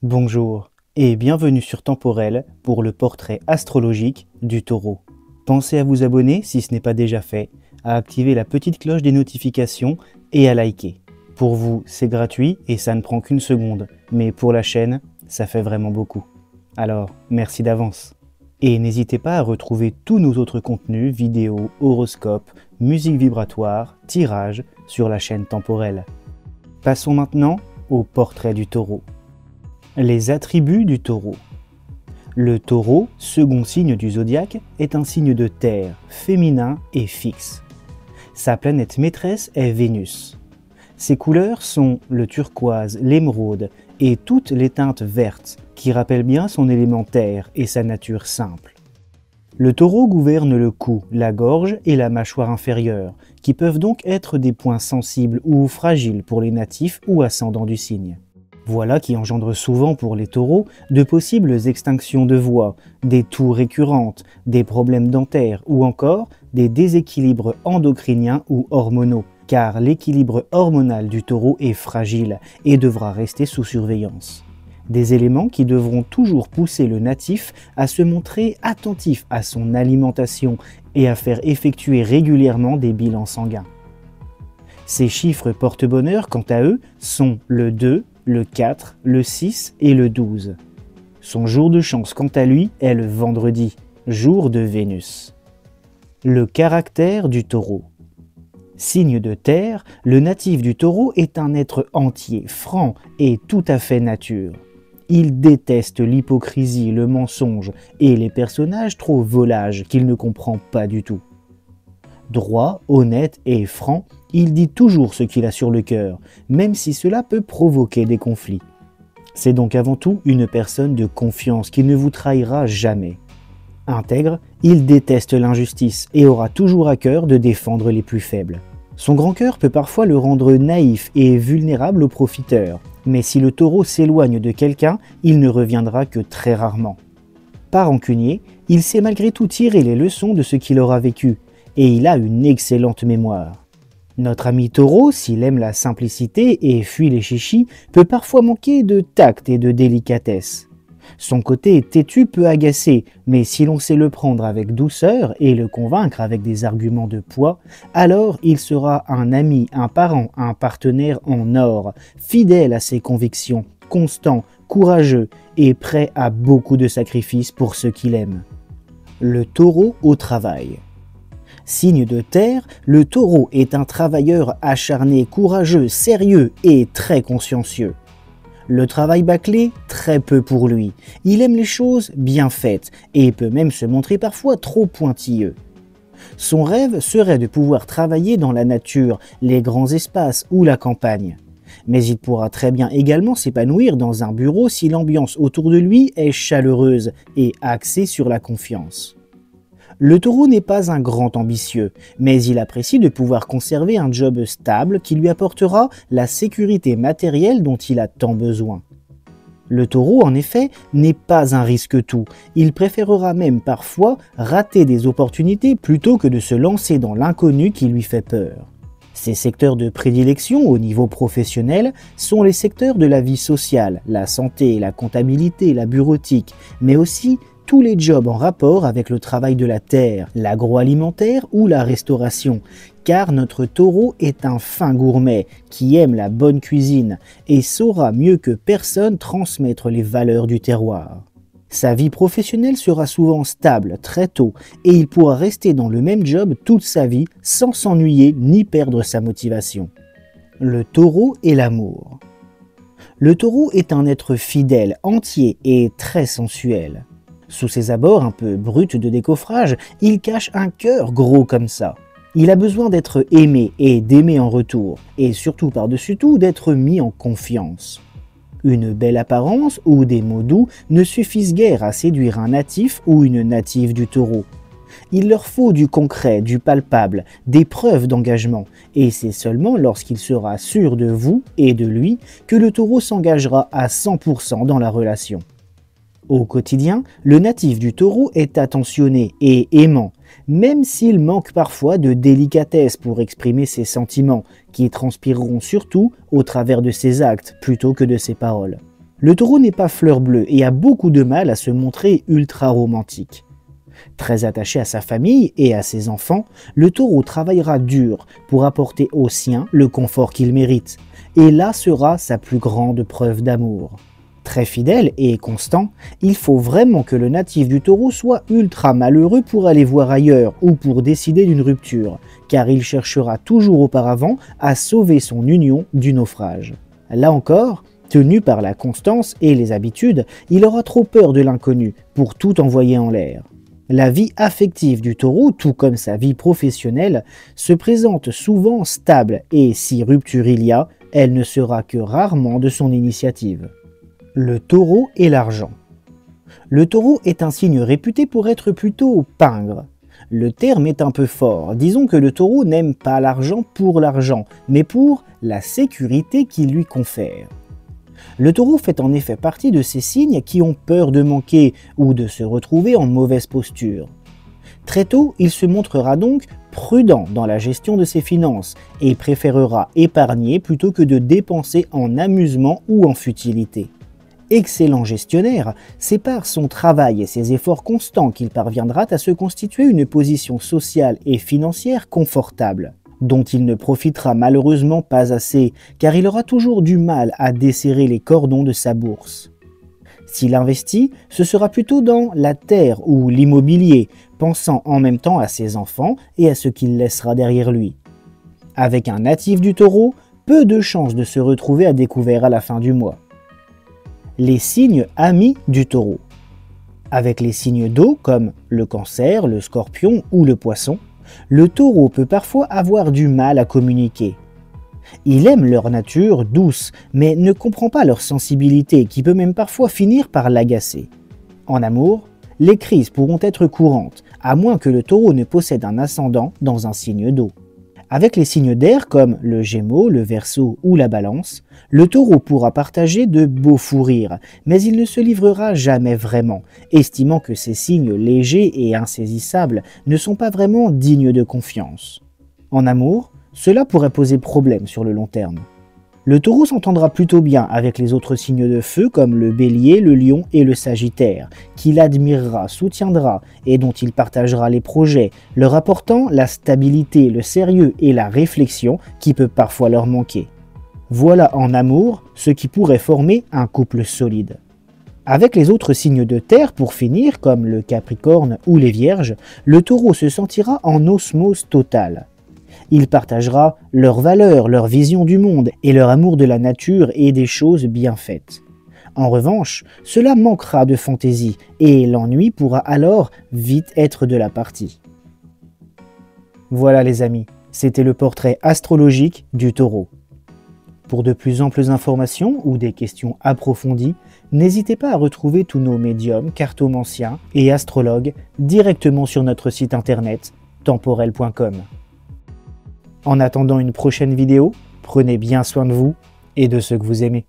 Bonjour et bienvenue sur Temporel pour le portrait astrologique du Taureau. Pensez à vous abonner si ce n'est pas déjà fait, à activer la petite cloche des notifications et à liker. Pour vous, c'est gratuit et ça ne prend qu'une seconde, mais pour la chaîne, ça fait vraiment beaucoup. Alors, merci d'avance. Et n'hésitez pas à retrouver tous nos autres contenus, vidéos, horoscopes, musique vibratoire, tirages sur la chaîne Temporel. Passons maintenant au portrait du Taureau. Les attributs du Taureau. Le Taureau, second signe du zodiaque, est un signe de terre, féminin et fixe. Sa planète maîtresse est Vénus. Ses couleurs sont le turquoise, l'émeraude et toutes les teintes vertes qui rappellent bien son élément terre et sa nature simple. Le Taureau gouverne le cou, la gorge et la mâchoire inférieure, qui peuvent donc être des points sensibles ou fragiles pour les natifs ou ascendants du signe. Voilà qui engendre souvent pour les taureaux de possibles extinctions de voix, des toux récurrentes, des problèmes dentaires ou encore des déséquilibres endocriniens ou hormonaux, car l'équilibre hormonal du taureau est fragile et devra rester sous surveillance. Des éléments qui devront toujours pousser le natif à se montrer attentif à son alimentation et à faire effectuer régulièrement des bilans sanguins. Ces chiffres porte-bonheur, quant à eux, sont le 2, le 4, le 6 et le 12. Son jour de chance, quant à lui, est le vendredi, jour de Vénus. Le caractère du Taureau. Signe de terre, le natif du Taureau est un être entier, franc et tout à fait nature. Il déteste l'hypocrisie, le mensonge et les personnages trop volages qu'il ne comprend pas du tout. Droit, honnête et franc, il dit toujours ce qu'il a sur le cœur, même si cela peut provoquer des conflits. C'est donc avant tout une personne de confiance qui ne vous trahira jamais. Intègre, il déteste l'injustice et aura toujours à cœur de défendre les plus faibles. Son grand cœur peut parfois le rendre naïf et vulnérable aux profiteurs, mais si le Taureau s'éloigne de quelqu'un, il ne reviendra que très rarement. Pas rancunier, il sait malgré tout tirer les leçons de ce qu'il aura vécu, et il a une excellente mémoire. Notre ami Taureau, s'il aime la simplicité et fuit les chichis, peut parfois manquer de tact et de délicatesse. Son côté têtu peut agacer, mais si l'on sait le prendre avec douceur et le convaincre avec des arguments de poids, alors il sera un ami, un parent, un partenaire en or, fidèle à ses convictions, constant, courageux et prêt à beaucoup de sacrifices pour ceux qu'il aime. Le Taureau au travail. Signe de terre, le Taureau est un travailleur acharné, courageux, sérieux et très consciencieux. Le travail bâclé, très peu pour lui. Il aime les choses bien faites et peut même se montrer parfois trop pointilleux. Son rêve serait de pouvoir travailler dans la nature, les grands espaces ou la campagne. Mais il pourra très bien également s'épanouir dans un bureau si l'ambiance autour de lui est chaleureuse et axée sur la confiance. Le Taureau n'est pas un grand ambitieux, mais il apprécie de pouvoir conserver un job stable qui lui apportera la sécurité matérielle dont il a tant besoin. Le Taureau, en effet, n'est pas un risque-tout. Il préférera même parfois rater des opportunités plutôt que de se lancer dans l'inconnu qui lui fait peur. Ses secteurs de prédilection au niveau professionnel sont les secteurs de la vie sociale, la santé, la comptabilité, la bureautique, mais aussi tous les jobs en rapport avec le travail de la terre, l'agroalimentaire ou la restauration, car notre Taureau est un fin gourmet qui aime la bonne cuisine et saura mieux que personne transmettre les valeurs du terroir. Sa vie professionnelle sera souvent stable très tôt et il pourra rester dans le même job toute sa vie sans s'ennuyer ni perdre sa motivation. Le Taureau et l'amour. Le Taureau est un être fidèle, entier et très sensuel. Sous ses abords un peu bruts de décoffrage, il cache un cœur gros comme ça. Il a besoin d'être aimé et d'aimer en retour, et surtout par-dessus tout d'être mis en confiance. Une belle apparence ou des mots doux ne suffisent guère à séduire un natif ou une native du Taureau. Il leur faut du concret, du palpable, des preuves d'engagement, et c'est seulement lorsqu'il sera sûr de vous et de lui que le Taureau s'engagera à 100% dans la relation. Au quotidien, le natif du Taureau est attentionné et aimant, même s'il manque parfois de délicatesse pour exprimer ses sentiments, qui transpireront surtout au travers de ses actes plutôt que de ses paroles. Le taureau n'est pas fleur bleue et a beaucoup de mal à se montrer ultra romantique. Très attaché à sa famille et à ses enfants, le taureau travaillera dur pour apporter aux siens le confort qu'il mérite, et là sera sa plus grande preuve d'amour. Très fidèle et constant, il faut vraiment que le natif du taureau soit ultra malheureux pour aller voir ailleurs ou pour décider d'une rupture, car il cherchera toujours auparavant à sauver son union du naufrage. Là encore, tenu par la constance et les habitudes, il aura trop peur de l'inconnu pour tout envoyer en l'air. La vie affective du taureau, tout comme sa vie professionnelle, se présente souvent stable et si rupture il y a, elle ne sera que rarement de son initiative. Le taureau et l'argent. Le taureau est un signe réputé pour être plutôt pingre. Le terme est un peu fort, disons que le taureau n'aime pas l'argent pour l'argent, mais pour la sécurité qu'il lui confère. Le taureau fait en effet partie de ces signes qui ont peur de manquer ou de se retrouver en mauvaise posture. Très tôt, il se montrera donc prudent dans la gestion de ses finances et préférera épargner plutôt que de dépenser en amusement ou en futilité. Excellent gestionnaire, c'est par son travail et ses efforts constants qu'il parviendra à se constituer une position sociale et financière confortable, dont il ne profitera malheureusement pas assez, car il aura toujours du mal à desserrer les cordons de sa bourse. S'il investit, ce sera plutôt dans la terre ou l'immobilier, pensant en même temps à ses enfants et à ce qu'il laissera derrière lui. Avec un natif du taureau, peu de chances de se retrouver à découvert à la fin du mois. Les signes amis du taureau. Avec les signes d'eau comme le cancer, le scorpion ou le poisson, le taureau peut parfois avoir du mal à communiquer. Il aime leur nature douce, mais ne comprend pas leur sensibilité qui peut même parfois finir par l'agacer. En amour, les crises pourront être courantes, à moins que le taureau ne possède un ascendant dans un signe d'eau. Avec les signes d'air comme le Gémeaux, le Verseau ou la Balance, le taureau pourra partager de beaux fous rires, mais il ne se livrera jamais vraiment, estimant que ces signes légers et insaisissables ne sont pas vraiment dignes de confiance. En amour, cela pourrait poser problème sur le long terme. Le taureau s'entendra plutôt bien avec les autres signes de feu comme le Bélier, le Lion et le Sagittaire, qu'il admirera, soutiendra et dont il partagera les projets, leur apportant la stabilité, le sérieux et la réflexion qui peut parfois leur manquer. Voilà en amour ce qui pourrait former un couple solide. Avec les autres signes de terre pour finir, comme le Capricorne ou les Vierges, le taureau se sentira en osmose totale. Il partagera leurs valeurs, leur vision du monde et leur amour de la nature et des choses bien faites. En revanche, cela manquera de fantaisie et l'ennui pourra alors vite être de la partie. Voilà les amis, c'était le portrait astrologique du taureau. Pour de plus amples informations ou des questions approfondies, n'hésitez pas à retrouver tous nos médiums, cartomanciens et astrologues directement sur notre site internet temporel.com. En attendant une prochaine vidéo, prenez bien soin de vous et de ceux que vous aimez.